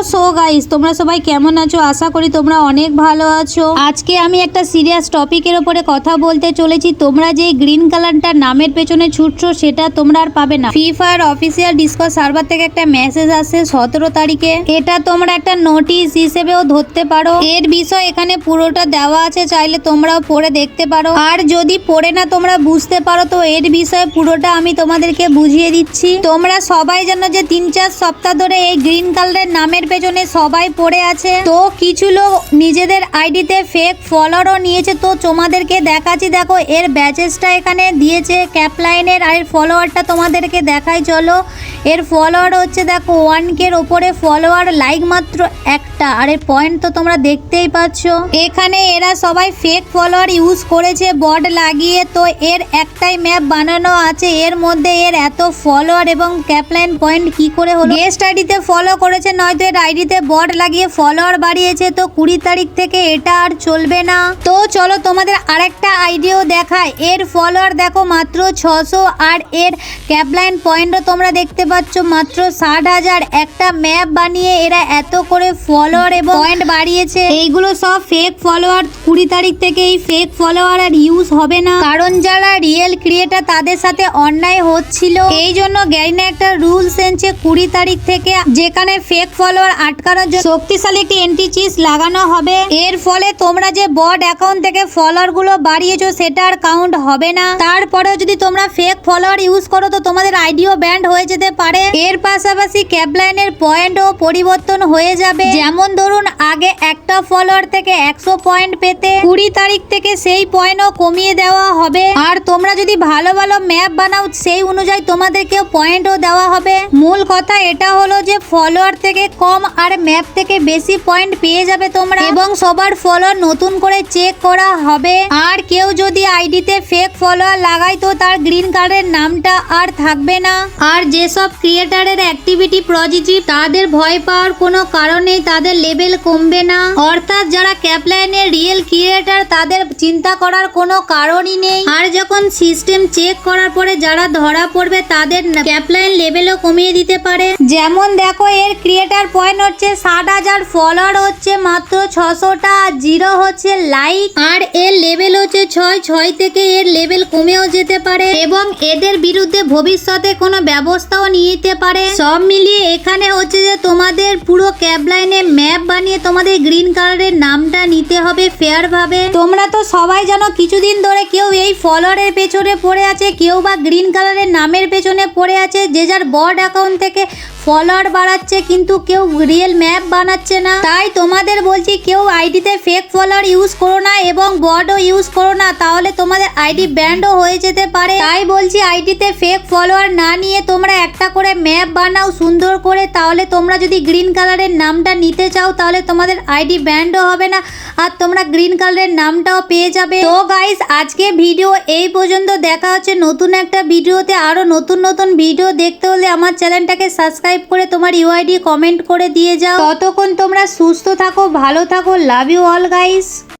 So guys, তোমরা সবাই কেমন আছো? আশা করি তোমরা অনেক ভালো আছো। আজকে আমি একটা সিরিয়াস টপিকের উপরে কথা বলতে চলেছি। তোমরা যে গ্রিন কালারটা নামের পেছনে ছুটছো সেটা তোমরা আর পাবে না। Free fire official Discord server থেকে একটা মেসেজ আসে 17 তারিখে। এটা তোমরা একটা নোটিশ হিসেবেও ধরতে পারো। এর বিষয় এখানে পুরোটা দেওয়া আছে, চাইলে তোমরাও পড়ে দেখতে পারো। আর যদি পড়ে না তোমরা বুঝতে পারো তো এর বিষয়ে পুরোটা আমি তোমাদেরকে বুঝিয়ে দিচ্ছি। তোমরা সবাই জানো যে 3-4 সপ্তাহ ধরে এই গ্রিন কালারের নামের পেছনে সবাই পড়ে আছে। তো কিছু লোক নিজেদের আইডিতে ফেক ফলোয়ারও নিয়েছে। তো তোমাদেরকে দেখাচ্ছি, দেখো এর ব্যাচেসটা এখানে দিয়েছে ক্যাপলাইনের। আর এর ফলোয়ারটা তোমাদেরকে দেখাই চলো। এর ফলোয়ার হচ্ছে দেখো 1K এর ওপরে ফলোয়ার, লাইক মাত্র একটা। আর এর পয়েন্ট তো তোমরা দেখতেই পাচ্ছ। এখানে এরা সবাই ফেক ফলোয়ার ইউজ করেছে বট লাগিয়ে। তো এর একটাই ম্যাপ বানানো আছে, এর মধ্যে এর এত ফলোয়ার এবং ক্যাপলাইন পয়েন্ট কি করে হলো? গেস্ট আইডিতে ফলো করেছে, নয়তো এর আইডিতে বট লাগিয়ে ফলোয়ার বাড়িয়েছে। তো 20 তারিখ থেকে এটা আর চলবে না। তো চলো তোমাদের আরেকটা আইডিও দেখায়। এর ফলোয়ার দেখো মাত্র 600, আর এর ক্যাপলাইন পয়েন্টও তোমরা দেখতে পাচ্ছ মাত্র 60,000। একটা ম্যাপ বানিয়ে এরা এত করে ফলোয়ার এবং পয়েন্ট বাড়িয়েছে। এইগুলো সব ফেক ফলোয়ার। 20 তারিখ থেকে এই ফেক ফলোয়ার আর ইউজ হবে না, কারণ যারা রিয়েল ক্রিয়েটার তাদের সাথে অন্যায় হচ্ছিল। এই জন্য গ্যারিনা একটা রুলস এনেছে 20 তারিখ থেকে, যেখানে ফেক ফলোয়ার আটকানোর জন্য শক্তিশালী একটি এন্টি চিজ লাগানো হবে। এর ফলে তোমরা যে বট অ্যাকাউন্ট থেকে ফলোয়ার গুলো বাড়িয়েছো সেটা আর কাউন্ট হবে না। তারপরেও যদি তোমরা ফেক ফলোয়ার ইউজ করো তো তোমাদের আইডিও ব্যান্ড হয়ে যেতে পারে। এর পাশাপাশি ক্যাপলাইনের পয়েন্টও পরিবর্তন হয়ে যাবে। যেমন ধরুন আগে একটা ফলোয়ার থেকে 100 পয়েন্ট পেতে, 20 তারিখ থেকে সেই পয়েন্টও কমিয়ে দেওয়া হবে। আর তোমরা যদি ভালো ভালো ম্যাপ বানাও সেই অনুযায়ী তোমাদেরকে পয়েন্টও দেওয়া হবে। মূল কথা এটা হলো যে ফলোয়ার থেকে কম আর ম্যাপ থেকে বেশি পয়েন্ট পেয়ে যাবে তোমরা, এবং সবার ফলোয়ার নতুন করে চেক করা হবে। আর কেউ যদি আইডিতে ফেক ফলোয়ার লাগায় তো তার গ্রিন কার্ডের নামটা আর থাকবে না। আর যেসব ক্রিয়েটারের অ্যাক্টিভিটি পজিটিভ তাদের ভয় পাওয়ার কোনো কারণ নেই, তাদের লেভেল কমবে না। অর্থাৎ যারা ক্যাপলাইনের রিয়েল ক্রিয়েটার তাদের চিন্তা করার কোনো কারণই নেই। আর যখন সিস্টেম চেক করার পরে যারা ধরা পড়বে তাদের ক্যাপলাইন লেভেলও কমিয়ে দিতে পারে। যেমন দেখো এর ক্রিয়েটার পয়েন্ট হচ্ছে 60,000, ফলোয়ার হচ্ছে মাত্র 600টা, আর 0 হচ্ছে লাইক। আর এর লেভেল হচ্ছে 6 থেকে এর লেভেল কমেও যেতে পারে, এবং এদের বিরুদ্ধে ভবিষ্যতে কোনো ব্যবস্থাও নিতে পারে। সব মিলিয়ে এখানে হচ্ছে যে তোমাদের পুরো ক্যাপলাইনে ম্যাপ বানিয়ে তোমাদের গ্রিন কালারের নামটা নিতে হবে ফেয়ার ভাবে। তোমরা তো সবাই জানো কিছুদিন ধরে কেউ এই ফলোয়ারের পেছনে পড়ে আছে, কেউ বা গ্রিন কালারের নামের পেছনে পড়ে আছে। যে যার বট অ্যাকাউন্ট থেকে ফলোয়ার বাড়াচ্ছে কিন্তু কেউ রিয়েল ম্যাপ বানাচ্ছে না। তাই তোমাদের বলছি কেউ আইডিতে ফেক ফলোয়ার ইউজ করো না এবং বটও ইউজ করো না, তাহলে তোমাদের আইডি ব্যান্ডও হয়ে যেতে পারে। তাই বলছি আইডিতে ফেক ফলোয়ার না নিয়ে তোমরা একটা করে ম্যাপ বানাও সুন্দর করে। তাহলে তোমরা যদি গ্রিন কালারের নামটা নিতে চাও তাহলে তোমাদের আইডি ব্যান্ডও হবে না, আর তোমরা গ্রিন কালারের নামটাও পেয়ে যাবে। তো গাইস আজকে ভিডিও এই পর্যন্ত। দেখা হচ্ছে নতুন একটা ভিডিওতে। আরো নতুন নতুন ভিডিও দেখতে হলে আমার চ্যানেলটাকে সাবস্ক্রাইব করে তোমার ইউআইডি কমেন্ট করে দিয়ে যাও। ততক্ষণ তোমরা সুস্থ থাকো, ভালো থাকো। Love you all guys.